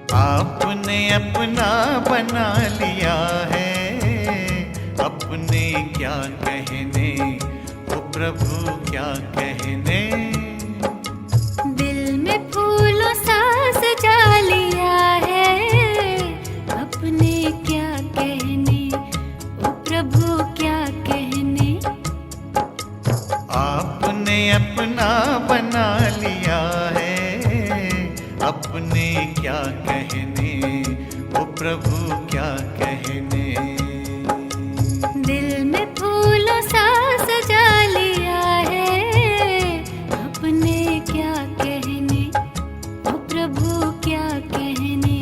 आपने अपना बना लिया है, अपने क्या कहने, ओ प्रभु क्या कहने। दिल में फूलों सा सजा लिया है, अपने क्या कहने, ओ प्रभु क्या कहने। आपने अपना बना लिया है, अपने क्या कहने, ओ प्रभु क्या कहने। दिल में फूलों सा सजा लिया है, अपने क्या कहने, ओ प्रभु क्या कहने।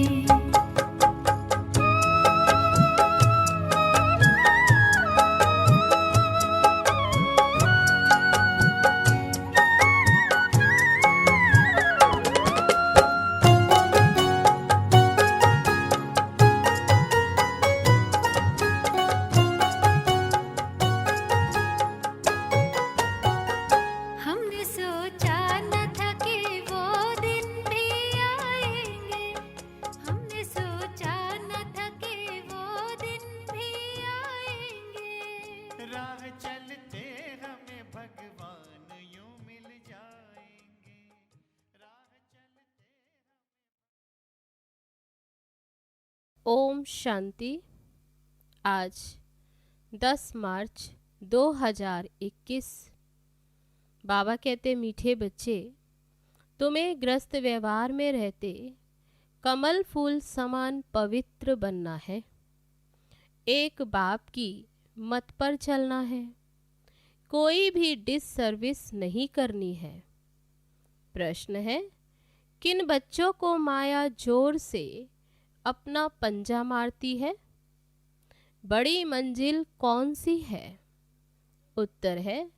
हमने सोचा न था कि वो दिन भी आएंगे, हमने सोचा न था कि वो दिन भी आएंगे। राह चलते हमें भगवान यूं मिल जाएंगे, राह चलते। ओम शांति। आज 10 मार्च 2021। बाबा कहते, मीठे बच्चे, तुम्हें ग्रस्त व्यवहार में रहते कमल फूल समान पवित्र बनना है। एक बाप की मत पर चलना है, कोई भी डिससर्विस नहीं करनी है। प्रश्न है, किन बच्चों को माया जोर से अपना पंजा मारती है? बड़ी मंजिल कौन सी है? उत्तर है,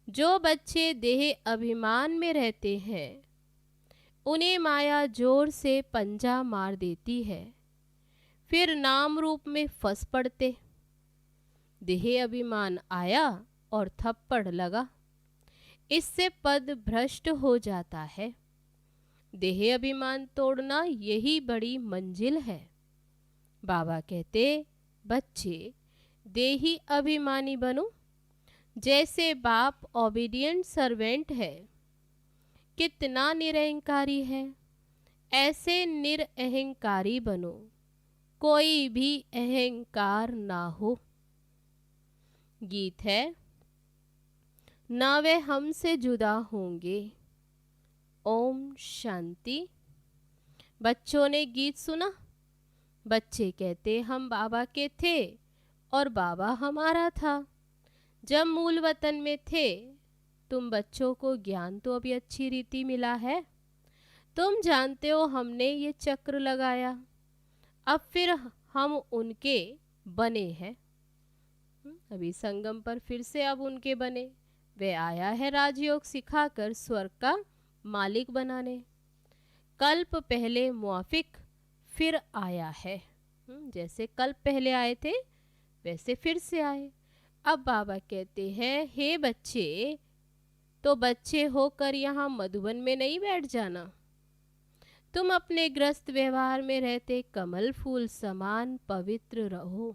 जो बच्चे देह अभिमान में रहते हैं उन्हें माया जोर से पंजा मार देती है, फिर नाम रूप में फंस पड़ते। देह अभिमान आया और थप्पड़ लगा, इससे पद भ्रष्ट हो जाता है। देह अभिमान तोड़ना यही बड़ी मंजिल है। बाबा कहते, बच्चे देही अभिमानी बनो, जैसे बाप ओबीडिएंट सर्वेंट है। कितना निरहंकारी है, ऐसे निरअहंकारी बनो, कोई भी अहंकार ना हो। गीत है, ना वे हमसे जुदा होंगे। ओम शांति। बच्चों ने गीत सुना। बच्चे कहते, हम बाबा के थे और बाबा हमारा था। जब मूल वतन में थे, तुम बच्चों को ज्ञान तो अभी अच्छी रीति मिला है। तुम जानते हो हमने ये चक्र लगाया, अब फिर हम उनके बने हैं। अभी संगम पर फिर से अब उनके बने। वे आया है राजयोग सिखाकर स्वर्ग का मालिक बनाने। कल्प पहले मुआफिक फिर आया है। जैसे कल्प पहले आए थे वैसे फिर से आए। अब बाबा कहते हैं, हे बच्चे, तो बच्चे होकर यहाँ मधुबन में नहीं बैठ जाना। तुम अपने ग्रस्त व्यवहार में रहते कमल फूल समान पवित्र रहो।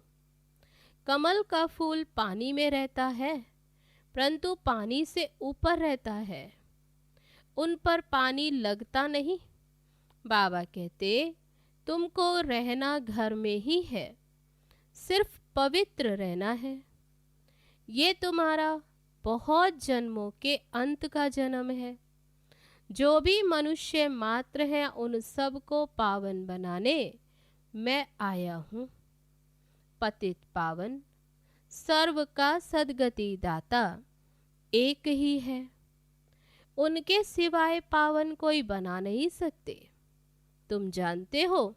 कमल का फूल पानी में रहता है, परंतु पानी से ऊपर रहता है, उन पर पानी लगता नहीं। बाबा कहते, तुमको रहना घर में ही है, सिर्फ पवित्र रहना है। ये तुम्हारा बहुत जन्मों के अंत का जन्म है। जो भी मनुष्य मात्र हैं उन सब को पावन बनाने मैं आया हूँ। पतित पावन सर्व का सद्गति दाता एक ही है, उनके सिवाय पावन कोई बना नहीं सकते। तुम जानते हो,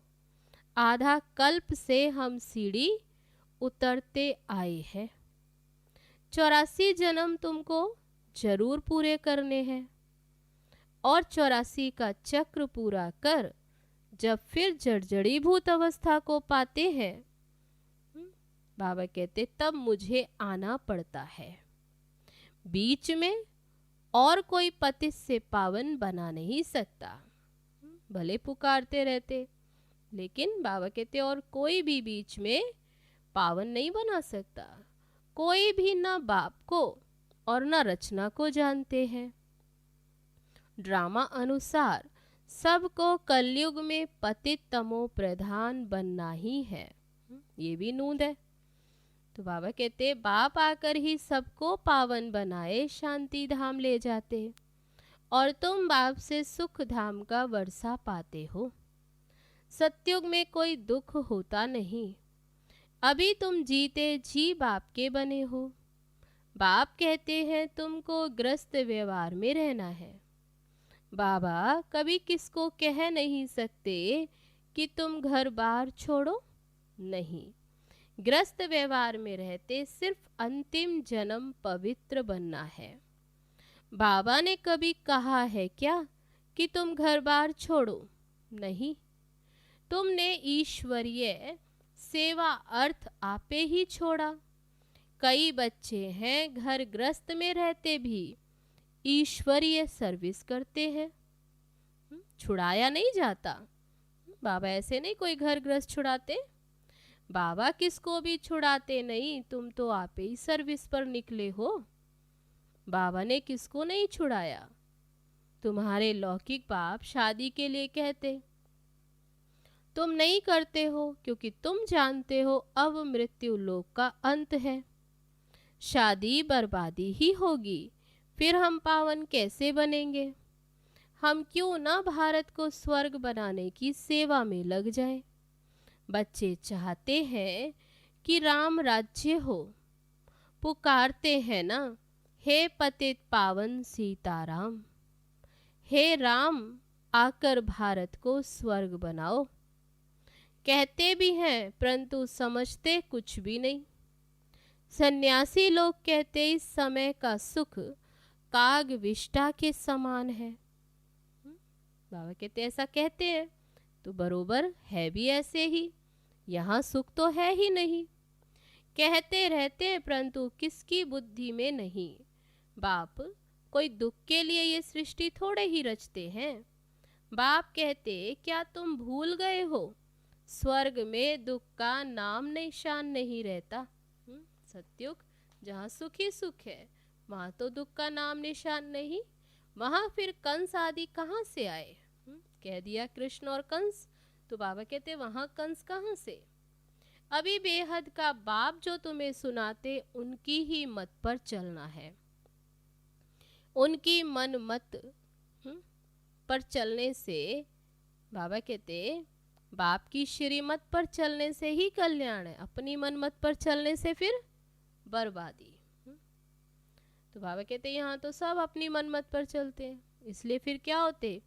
आधा कल्प से हम सीढ़ी उतरते आए हैं। 84 जन्म तुमको जरूर पूरे करने हैं, और 84 का चक्र पूरा कर जब फिर जड़जड़ीभूत अवस्था को पाते हैं, बाबा कहते, तब मुझे आना पड़ता है। बीच में और कोई पतित से पावन बना नहीं सकता। भले पुकारते रहते, लेकिन बाबा कहते और कोई भी बीच में पावन नहीं बना सकता। कोई भी ना बाप को और ना रचना को जानते हैं। ड्रामा अनुसार सबको कलयुग में पतित तमो प्रधान बनना ही है। ये भी नूंद है। तो बाबा कहते बाप आकर ही सबको पावन बनाए शांति धाम ले जाते और तुम बाप से सुख धाम का वर्षा पाते हो। सतयुग में कोई दुख होता नहीं। अभी तुम जीते जी बाप के बने हो। बाप कहते हैं तुमको ग्रस्त व्यवहार में रहना है। बाबा कभी किसको कह नहीं सकते कि तुम घर बार छोड़ो, नहीं। ग्रस्त व्यवहार में रहते सिर्फ अंतिम जन्म पवित्र बनना है। बाबा ने कभी कहा है क्या कि तुम घर बार छोड़ो, नहीं। तुमने ईश्वरीय सेवा अर्थ आपे ही छोड़ा। कई बच्चे हैं घर ग्रस्त में रहते भी ईश्वरीय सर्विस करते हैं। छुड़ाया नहीं जाता। बाबा ऐसे नहीं कोई घर ग्रस्त छुड़ाते। बाबा किसको भी छुड़ाते नहीं, तुम तो आप ही सर्विस पर निकले हो। बाबा ने किसको नहीं छुड़ाया। तुम्हारे लौकिक बाप शादी के लिए कहते, तुम नहीं करते हो क्योंकि तुम जानते हो अब मृत्यु लोक का अंत है। शादी बर्बादी ही होगी, फिर हम पावन कैसे बनेंगे। हम क्यों ना भारत को स्वर्ग बनाने की सेवा में लग जाएं। बच्चे चाहते हैं कि राम राज्य हो, पुकारते हैं ना, हे पतित पावन सीताराम, हे राम आकर भारत को स्वर्ग बनाओ। कहते भी हैं परंतु समझते कुछ भी नहीं। सन्यासी लोग कहते इस समय का सुख काग विष्ठा के समान है। बाबा कहते ऐसा कहते हैं तो बरोबर है भी ऐसे ही। यहाँ सुख तो है ही नहीं। कहते रहते हैं परंतु किसकी बुद्धि में नहीं। बाप कोई दुख के लिए ये सृष्टि थोड़े ही रचते हैं। बाप कहते क्या तुम भूल गए हो, स्वर्ग में दुख का नाम निशान नहीं रहता। सत्युग जहाँ सुख ही सुख है, वहाँ तो दुख का नाम निशान नहीं। वहाँ फिर कंस आदि कहाँ से आए। कह दिया कृष्ण और कंस, तो बाबा कहते वहाँ कंस कहाँ से। अभी बेहद का बाप जो तुम्हें सुनाते उनकी ही मत पर चलना है। उनकी मन मत पर चलने से, बाबा कहते बाप की श्रीमत पर चलने से ही कल्याण है। अपनी मन मत पर चलने से फिर बर्बादी। तो बाबा कहते यहाँ तो सब अपनी मन मत पर चलते हैं, इसलिए फिर क्या होते,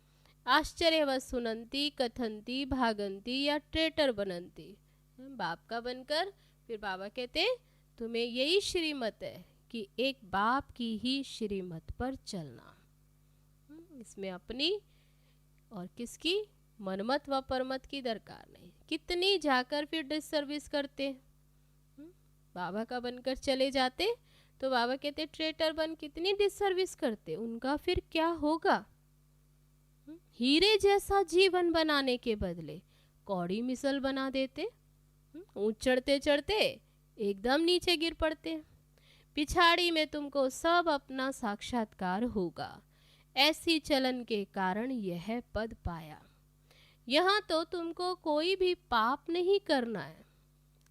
आश्चर्यवश सुनंती कथंती भागंती या ट्रेटर बनंती। बाप का बनकर फिर बाबा कहते तुम्हें यही श्रीमत है कि एक बाप की ही श्रीमत पर चलना। इसमें अपनी और किसकी मनमत व परमत की दरकार नहीं। कितनी जाकर फिर डिसर्विस करते, बाबा का बनकर चले जाते तो बाबा कहते ट्रेटर बन कितनी डिसर्विस करते, उनका फिर क्या होगा। हीरे जैसा जीवन बनाने के बदले कौड़ी मिसल बना देते। ऊंच चढ़ते चढ़ते एकदम नीचे गिर पड़ते। पिछाड़ी में तुमको सब अपना साक्षात्कार होगा। ऐसी चलन के कारण यह पद पाया। यहाँ तो तुमको कोई भी पाप नहीं करना है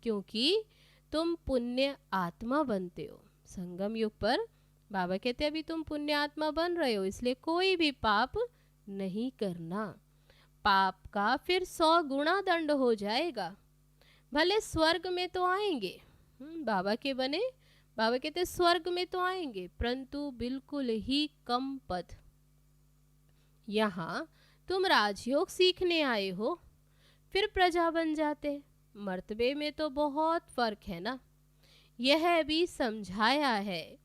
क्योंकि तुम पुण्य आत्मा बनते हो। संगम युग पर बाबा कहते अभी तुम पुण्य आत्मा बन रहे हो, इसलिए कोई भी पाप नहीं करना। पाप का फिर 100 गुना दंड हो जाएगा। भले स्वर्ग में तो आएंगे, बाबा के बने, बाबा कहते स्वर्ग में तो आएंगे परंतु बिल्कुल ही कम पद। यहाँ तुम राजयोग सीखने आए हो, फिर प्रजा बन जाते। मर्तबे में तो बहुत फर्क है ना। यह भी समझाया है।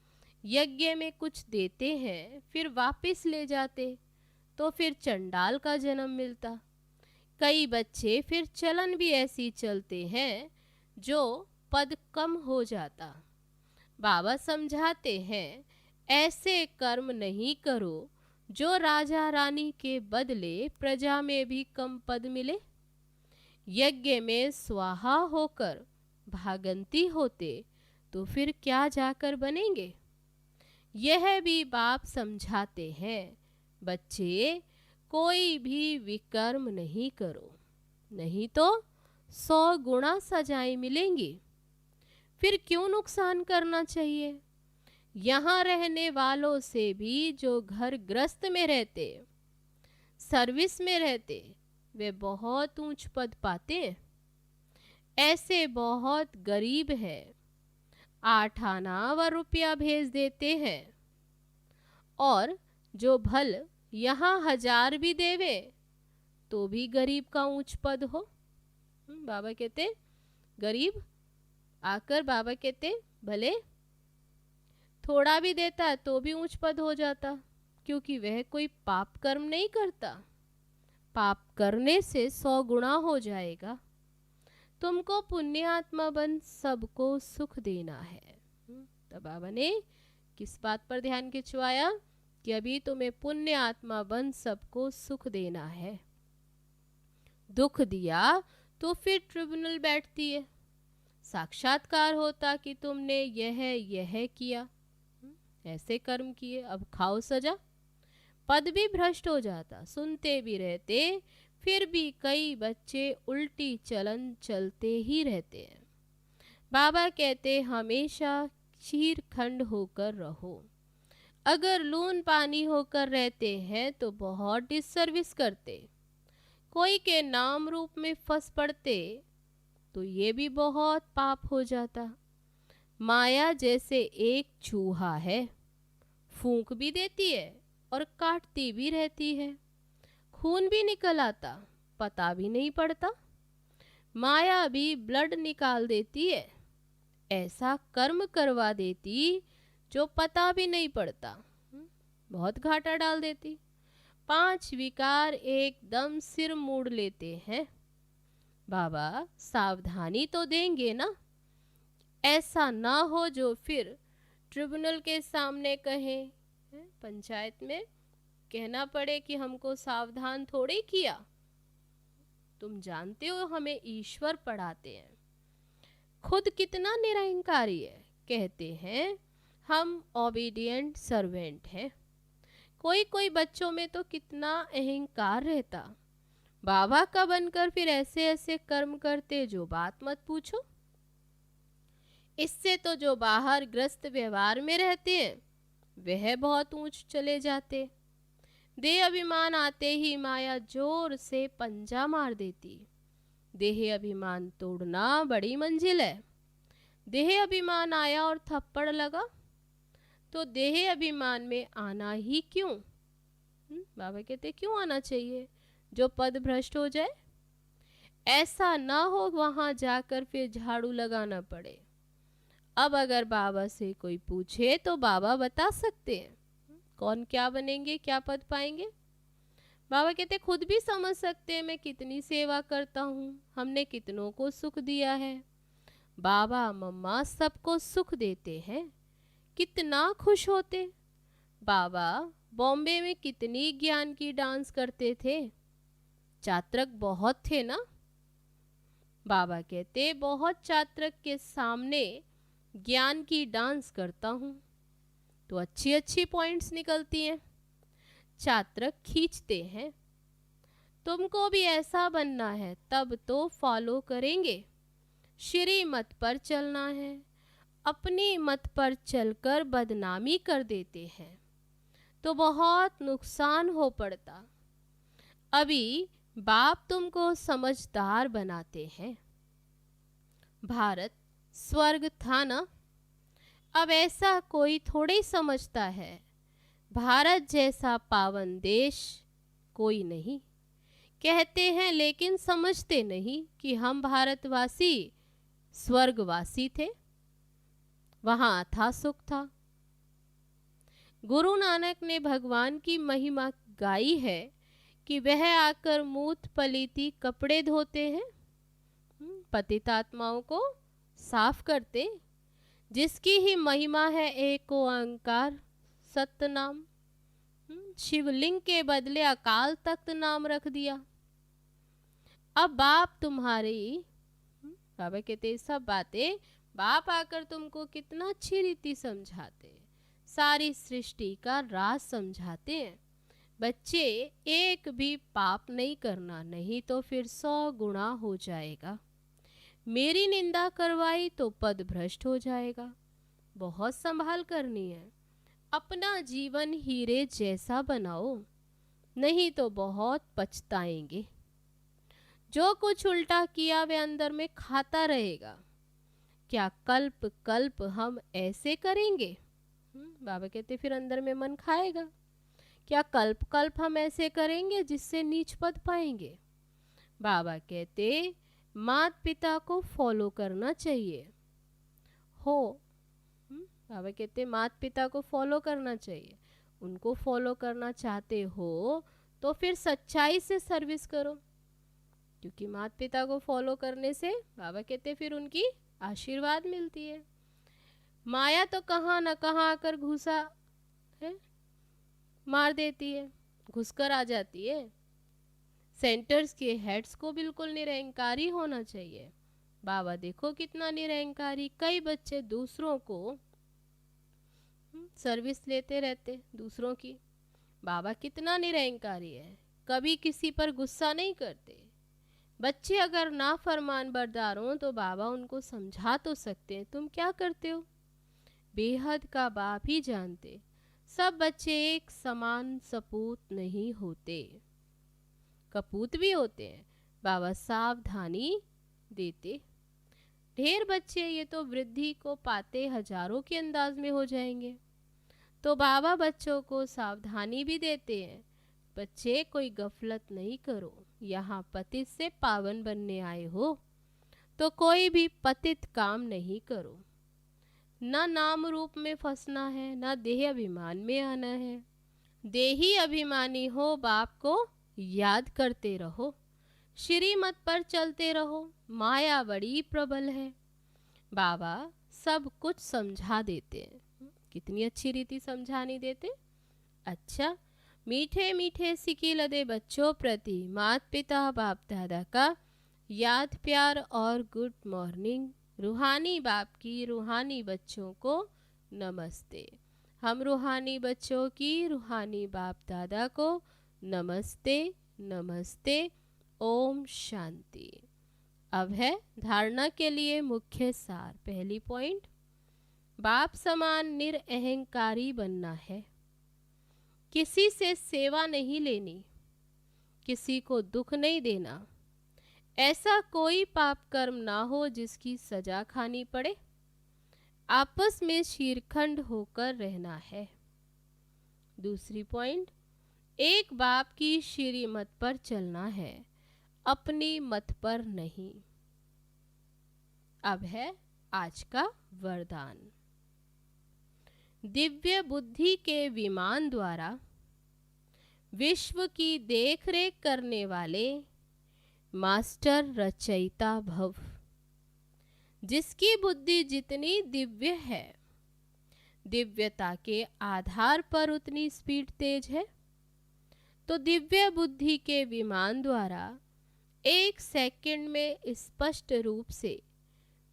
यज्ञ में कुछ देते हैं फिर वापस ले जाते तो फिर चंडाल का जन्म मिलता। कई बच्चे फिर चलन भी ऐसी चलते हैं जो पद कम हो जाता। बाबा समझाते हैं ऐसे कर्म नहीं करो जो राजा रानी के बदले प्रजा में भी कम पद मिले। यज्ञ में स्वाहा होकर भागंती होते तो फिर क्या जाकर बनेंगे। यह भी बाप समझाते हैं, बच्चे कोई भी विकर्म नहीं करो, नहीं तो 100 गुना सजाएं मिलेंगी। फिर क्यों नुकसान करना चाहिए। यहाँ रहने वालों से भी जो घर ग्रस्त में रहते, सर्विस में रहते, वे बहुत ऊंच पद पाते हैं। ऐसे बहुत गरीब है, 8 आना व रुपया भेज देते हैं, और जो भल यहाँ 1000 भी देवे तो भी गरीब का ऊंच पद हो। बाबा कहते गरीब आकर बाबा कहते भले थोड़ा भी देता तो भी ऊंच पद हो जाता, क्योंकि वह कोई पाप कर्म नहीं करता। पाप करने से 100 गुना हो जाएगा। तुमको पुण्य आत्मा बन सबको सुख देना है। तब बाबा ने किस बात पर ध्यान खिंचवाया कि अभी तुम्हें पुण्य आत्मा बन सबको सुख देना है। दुख दिया तो फिर ट्रिब्यूनल बैठती है, साक्षात्कार होता कि तुमने यह किया, ऐसे कर्म किए, अब खाओ सजा। पद भी भ्रष्ट हो जाता, सुनते भी रहते, फिर भी कई बच्चे उल्टी चलन चलते ही रहते हैं। बाबा कहते हमेशा शीरखंड होकर रहो। अगर लून पानी होकर रहते हैं तो बहुत डिसर्विस करते। कोई के नाम रूप में फंस पड़ते तो ये भी बहुत पाप हो जाता। माया जैसे एक चूहा है, फूंक भी देती है और काटती भी रहती है, खून भी निकल आता, पता भी नहीं पड़ता। माया भी ब्लड निकाल देती है, ऐसा कर्म करवा देती जो पता भी नहीं पड़ता, बहुत घाटा डाल देती। 5 विकार एकदम सिर मोड़ लेते हैं। बाबा सावधानी तो देंगे ना, ऐसा ना हो जो फिर ट्रिब्यूनल के सामने कहें, पंचायत में कहना पड़े कि हमको सावधान थोड़े किया। तुम जानते हो हमें ईश्वर पढ़ाते हैं, खुद कितना निरहंकारी है, कहते हैं हम ओबीडिएंट सर्वेंट हैं। कोई कोई बच्चों में तो कितना अहंकार रहता। बाबा का बनकर फिर ऐसे ऐसे कर्म करते जो बात मत पूछो। इससे तो जो बाहर ग्रस्त व्यवहार में रहते हैं वह बहुत ऊंच चले जाते। देह अभिमान आते ही माया जोर से पंजा मार देती। देह अभिमान तोड़ना बड़ी मंजिल है। देह अभिमान आया और थप्पड़ लगा तो देह अभिमान में आना ही क्यों। बाबा कहते क्यों आना चाहिए, जो पद भ्रष्ट हो जाए। ऐसा ना हो वहां जाकर फिर झाड़ू लगाना पड़े। अब अगर बाबा से कोई पूछे तो बाबा बता सकते हैं कौन क्या बनेंगे, क्या पद पाएंगे। बाबा कहते खुद भी समझ सकते हैं मैं कितनी सेवा करता हूँ, हमने कितनों को सुख दिया है। बाबा मम्मा सबको सुख देते हैं, कितना खुश होते। बाबा बॉम्बे में कितनी ज्ञान की डांस करते थे, छात्रक बहुत थे ना। बाबा कहते बहुत छात्रक के सामने ज्ञान की डांस करता हूँ तो अच्छी अच्छी पॉइंट्स निकलती हैं, छात्रक खींचते हैं। तुमको भी ऐसा बनना है तब तो फॉलो करेंगे। श्री मत पर चलना है, अपनी मत पर चलकर बदनामी कर देते हैं तो बहुत नुकसान हो पड़ता। अभी बाप तुमको समझदार बनाते हैं। भारत स्वर्ग था ना, अब ऐसा कोई थोड़ी समझता है। भारत जैसा पावन देश कोई नहीं। कहते हैं लेकिन समझते नहीं कि हम भारतवासी स्वर्गवासी थे, वहां था सुख था। गुरु नानक ने भगवान की महिमा गाई है कि वह आकर मूत पलीती कपड़े धोते हैं, पतित आत्माओं को साफ करते। जिसकी ही महिमा है एक ओंकार सतनाम। शिवलिंग के बदले अकाल तख्त नाम रख दिया। अब बाप तुम्हारी बाबा कहते सब बातें बाप आकर तुमको कितना अच्छी रीति समझाते हैं, सारी सृष्टि का राज समझाते हैं। बच्चे एक भी पाप नहीं करना, नहीं तो फिर 100 गुना हो जाएगा। मेरी निंदा करवाई तो पद भ्रष्ट हो जाएगा। बहुत संभाल करनी है। अपना जीवन हीरे जैसा बनाओ, नहीं तो बहुत पछताएंगे। जो कुछ उल्टा किया वे अंदर में खाता रहेगा। क्या कल्प कल्प हम ऐसे करेंगे? बाबा कहते फिर अंदर में मन खाएगा। क्या कल्प कल्प हम ऐसे करेंगे जिससे नीच पद पाएंगे? बाबा कहते माता पिता को फॉलो करना चाहिए हो। बाबा कहते माता पिता को फॉलो करना चाहिए। उनको फॉलो करना चाहते हो तो फिर सच्चाई से सर्विस करो, क्योंकि माता पिता को फॉलो करने से बाबा कहते फिर उनकी आशीर्वाद मिलती है। माया तो कहाँ न कहाँ आकर घुसा है, मार देती है, घुसकर आ जाती है। सेंटर्स के हेड्स को बिल्कुल निरहंकारी होना चाहिए। बाबा देखो कितना निरहंकारी। कई बच्चे दूसरों को सर्विस लेते रहते दूसरों की। बाबा कितना निरहंकारी है, कभी किसी पर गुस्सा नहीं करते। बच्चे अगर ना फरमान बरदार हों तो बाबा उनको समझा तो सकते हैं, तुम क्या करते हो। बेहद का बाप ही जानते। सब बच्चे एक समान सपूत नहीं होते, कपूत भी होते हैं। बाबा सावधानी देते। ढेर बच्चे ये तो वृद्धि को पाते हजारों के अंदाज में हो जाएंगे, तो बाबा बच्चों को सावधानी भी देते हैं। बच्चे कोई गफलत नहीं करो, यहाँ पतित से पावन बनने आए हो तो कोई भी पतित काम नहीं करो। न नाम रूप में फंसना है, न देह अभिमान में आना है। देही अभिमानी हो बाप को याद करते रहो, श्रीमत पर चलते रहो। माया बड़ी प्रबल है। बाबा सब कुछ समझा देते हैं। कितनी अच्छी रीति समझानी देते। अच्छा, मीठे मीठे सिकी लदे बच्चों प्रति माता पिता बाप दादा का याद प्यार और गुड मॉर्निंग। रूहानी बाप की रूहानी बच्चों को नमस्ते। हम रूहानी बच्चों की रूहानी बाप दादा को नमस्ते नमस्ते। ओम शांति। अब है धारणा के लिए मुख्य सार। पहली पॉइंट, बाप समान निरअहंकारी बनना है। किसी से सेवा नहीं लेनी, किसी को दुख नहीं देना। ऐसा कोई पाप कर्म ना हो जिसकी सजा खानी पड़े। आपस में शीरखंड होकर रहना है। दूसरी पॉइंट, एक बाप की श्रीमत पर चलना है, अपनी मत पर नहीं। अब है आज का वरदान। दिव्य बुद्धि के विमान द्वारा विश्व की देखरेख करने वाले मास्टर रचयिता भव। जिसकी बुद्धि जितनी दिव्य है, दिव्यता के आधार पर उतनी स्पीड तेज है। तो दिव्य बुद्धि के विमान द्वारा 1 सेकंड में स्पष्ट रूप से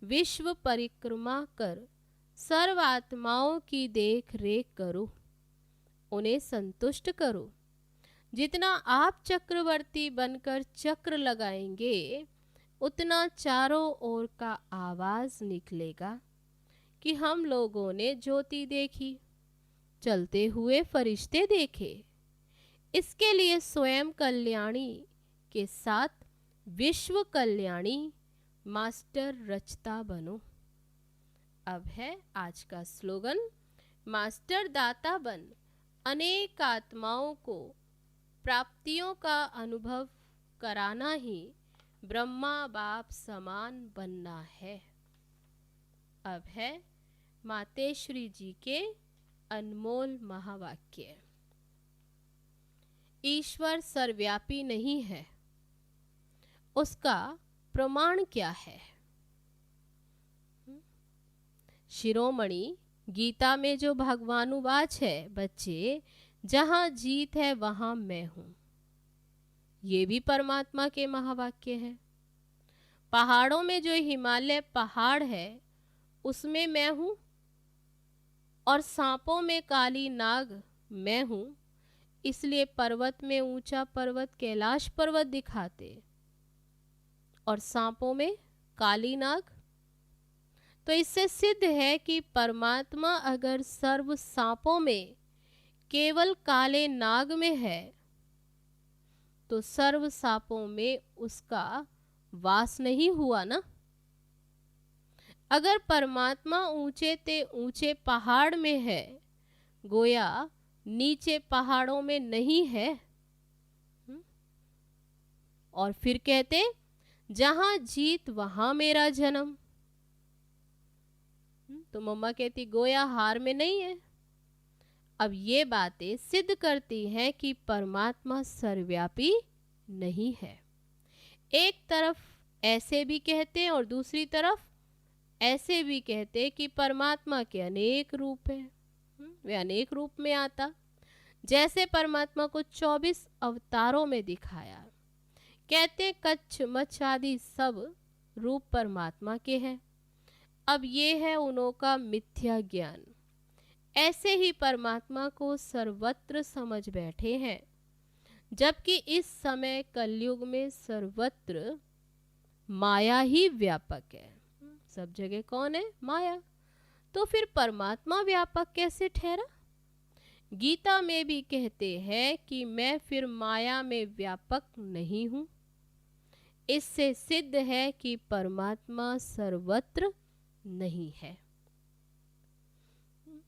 विश्व परिक्रमा कर सर्व आत्माओं की देख रेख करो, उन्हें संतुष्ट करो। जितना आप चक्रवर्ती बनकर चक्र लगाएंगे, उतना चारों ओर का आवाज निकलेगा कि हम लोगों ने ज्योति देखी, चलते हुए फरिश्ते देखे। इसके लिए स्वयं कल्याणी के साथ विश्व कल्याणी मास्टर रचता बनो। अब है आज का स्लोगन, मास्टर दाता बन अनेक आत्माओं को प्राप्तियों का अनुभव कराना ही ब्रह्मा बाप समान बनना है। अब है मातेश्वरी जी के अनमोल महावाक्य। ईश्वर सर्वव्यापी नहीं है, उसका प्रमाण क्या है? शिरोमणि गीता में जो भगवानुवाच है, बच्चे जहाँ जीत है वहाँ मैं हूँ। ये भी परमात्मा के महावाक्य हैं। पहाड़ों में जो हिमालय पहाड़ है उसमें मैं हूँ, और सांपों में काली नाग मैं हूँ, इसलिए पर्वत में ऊंचा पर्वत कैलाश पर्वत दिखाते, और सांपों में काली नाग। तो इससे सिद्ध है कि परमात्मा अगर सर्व सांपों में केवल काले नाग में है तो सर्व सांपों में उसका वास नहीं हुआ ना। अगर परमात्मा ऊंचे ते ऊंचे पहाड़ में है, गोया नीचे पहाड़ों में नहीं है। और फिर कहते जहां जीत वहां मेरा जन्म। तो मम्मा कहती गोया हार में नहीं है। अब ये बातें सिद्ध करती हैं कि परमात्मा सर्वव्यापी नहीं है। एक तरफ ऐसे भी कहते हैं और दूसरी तरफ ऐसे भी कहते कि परमात्मा के अनेक रूप हैं, वे अनेक रूप में आता। जैसे परमात्मा को 24 अवतारों में दिखाया, कहते कच्छ मच्छ आदि सब रूप परमात्मा के हैं। अब ये है उन्हों का मिथ्या ज्ञान। ऐसे ही परमात्मा को सर्वत्र समझ बैठे हैं, जबकि इस समय कलयुग में सर्वत्र माया ही व्यापक है। सब जगह कौन है? माया। तो फिर परमात्मा व्यापक कैसे ठहरा? गीता में भी कहते हैं कि मैं फिर माया में व्यापक नहीं हूं। इससे सिद्ध है कि परमात्मा सर्वत्र नहीं है।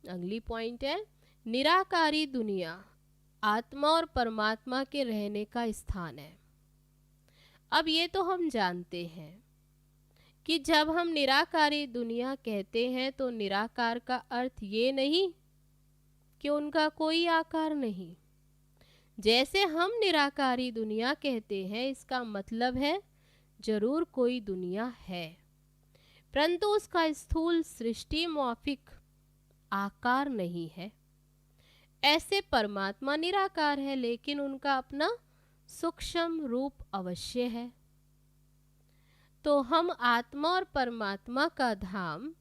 अगली पॉइंट है निराकारी दुनिया आत्मा और परमात्मा के रहने का स्थान है। अब ये तो हम जानते हैं कि जब हम निराकारी दुनिया कहते हैं तो निराकार का अर्थ ये नहीं कि उनका कोई आकार नहीं। जैसे हम निराकारी दुनिया कहते हैं, इसका मतलब है जरूर कोई दुनिया है, परंतु उसका स्थूल सृष्टि मौफिक आकार नहीं है। ऐसे परमात्मा निराकार है, लेकिन उनका अपना सूक्ष्म रूप अवश्य है। तो हम आत्मा और परमात्मा का धाम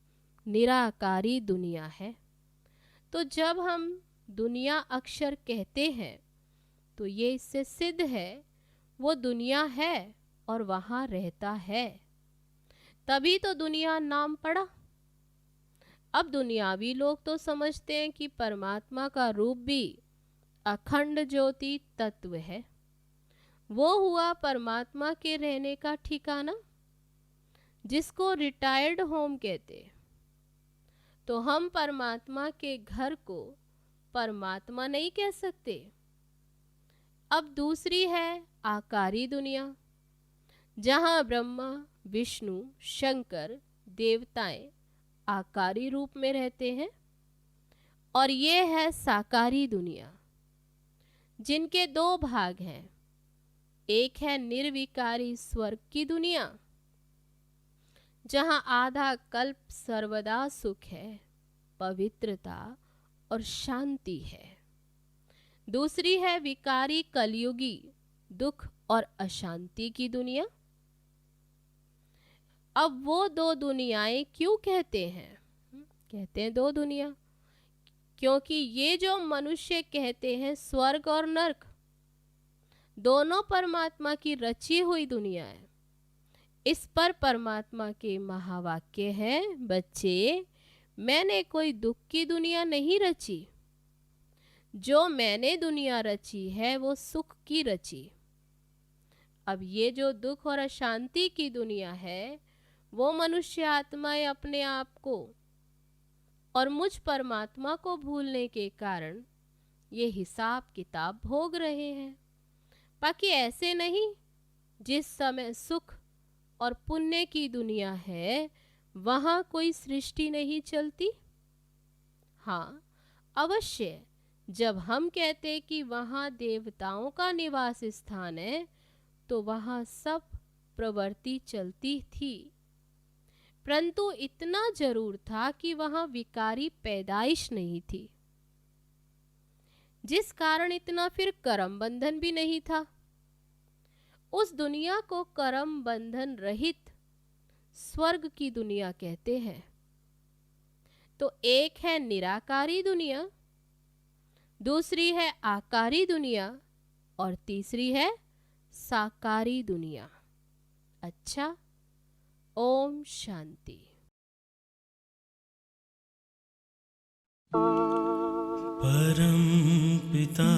निराकारी दुनिया है। तो जब हम दुनिया अक्षर कहते हैं तो ये इससे सिद्ध है वो दुनिया है और वहाँ रहता है, तभी तो दुनिया नाम पड़ा। अब दुनियावी लोग तो समझते हैं कि परमात्मा का रूप भी अखंड ज्योति तत्व है। वो हुआ परमात्मा के रहने का ठिकाना, जिसको रिटायर्ड होम कहते। तो हम परमात्मा के घर को परमात्मा नहीं कह सकते। अब दूसरी है आकारी दुनिया, जहाँ ब्रह्मा विष्णु शंकर देवताएं आकारी रूप में रहते हैं। और ये है साकारी दुनिया, जिनके दो भाग हैं। एक है निर्विकारी स्वर्ग की दुनिया, जहाँ आधा कल्प सर्वदा सुख है, पवित्रता और शांति है। दूसरी है विकारी कलयुगी दुख और अशांति की दुनिया। अब वो दो दुनियाएं क्यों कहते हैं? कहते हैं दो दुनिया क्योंकि ये जो मनुष्य कहते हैं स्वर्ग और नरक, दोनों परमात्मा की रची हुई दुनिया है। इस पर परमात्मा के महावाक्य है, बच्चे मैंने कोई दुख की दुनिया नहीं रची, जो मैंने दुनिया रची है वो सुख की रची। अब ये जो दुख और अशांति की दुनिया है, वो मनुष्य आत्माएं अपने आप को और मुझ परमात्मा को भूलने के कारण ये हिसाब किताब भोग रहे हैं। बाकी ऐसे नहीं, जिस समय सुख और पुण्य की दुनिया है वहाँ कोई सृष्टि नहीं चलती। हाँ अवश्य, जब हम कहते कि वहाँ देवताओं का निवास स्थान है तो वहाँ सब प्रवृत्ति चलती थी, परंतु इतना जरूर था कि वहाँ विकारी पैदाइश नहीं थी, जिस कारण इतना फिर कर्म बंधन भी नहीं था। उस दुनिया को कर्म बंधन रहित स्वर्ग की दुनिया कहते हैं। तो एक है निराकारी दुनिया, दूसरी है आकारी दुनिया और तीसरी है साकारी दुनिया। अच्छा, ओम शांति। परम पिता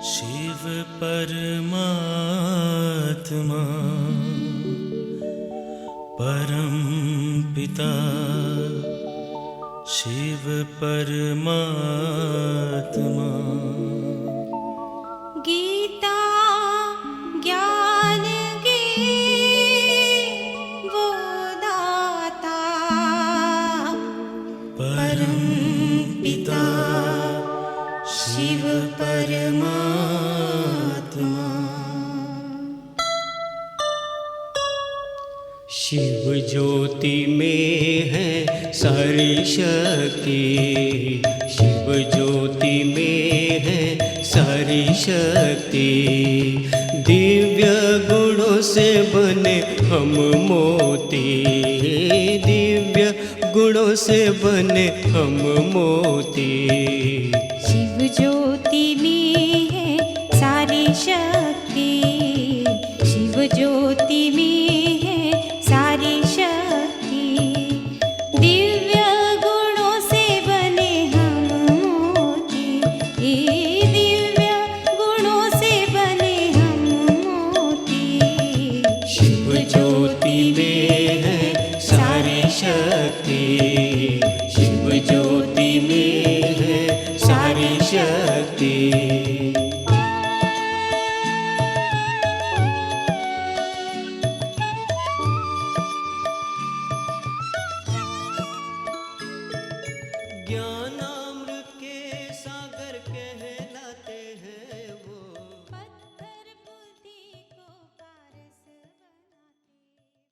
शिव परमात्मा, परम पिता शिव परमात्मा। गीता ज्ञान की वो दाता, परम पिता शिव परमात्मा। शिव ज्योति में है सारी शक्ति, शिव ज्योति में है सारी शक्ति। दिव्य गुणों से बने हम मोती, दिव्य गुणों से बने हम मोती। शिव ज्योति में है सारी शक्ति, शिव ज्योति में है सारी शक्ति। दिव्य गुणों से बने हम मोती, दिव्य गुणों से बने हम मोती। शिव ज्योति में है सारी शक्ति, शिव ज्योति में है सारी शक्ति। ज्ञान